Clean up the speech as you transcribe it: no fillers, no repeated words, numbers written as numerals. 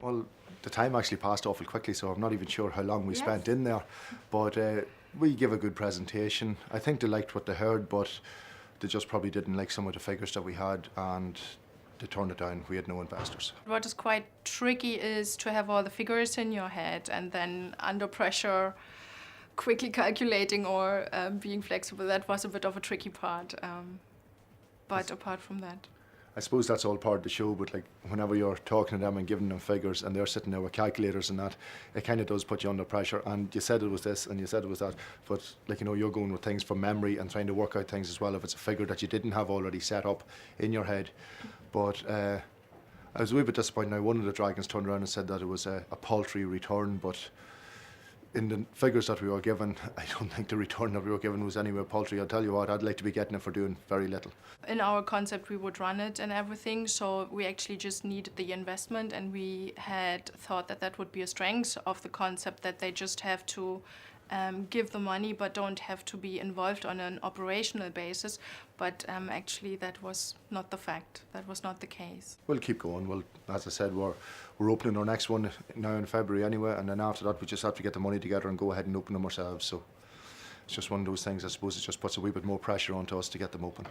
Well, the time actually passed awful quickly, so I'm not even sure how long we spent in there. But we gave a good presentation. I think they liked what they heard, but they just probably didn't like some of the figures that we had, and they turned it down. We had no investors. What is quite tricky is to have all the figures in your head and then under pressure quickly calculating or being flexible. That was a bit of a tricky part. But apart from that, I suppose that's all part of the show, but like whenever you're talking to them and giving them figures and they're sitting there with calculators and that, it kind of does put you under pressure. And you said it was this and you said it was that, but like, you know, you're going with things from memory and trying to work out things as well if it's a figure that you didn't have already set up in your head. But I was a wee bit disappointed. Now, one of the dragons turned around and said that it was a paltry return, but in the figures that we were given, I don't think the return that we were given was anywhere paltry. I'll tell you what, I'd like to be getting it for doing very little. in our concept we would run it and everything, so we actually just needed the investment, and we had thought that that would be a strength of the concept, that they just have to give the money but don't have to be involved on an operational basis. But actually that was not the fact. That was not the case. We'll keep going. Well, as I said, we're opening our next one now in February anyway, and then after that we just have to get the money together and go ahead and open them ourselves. So it's just one of those things, I suppose. It just puts a wee bit more pressure onto us to get them open.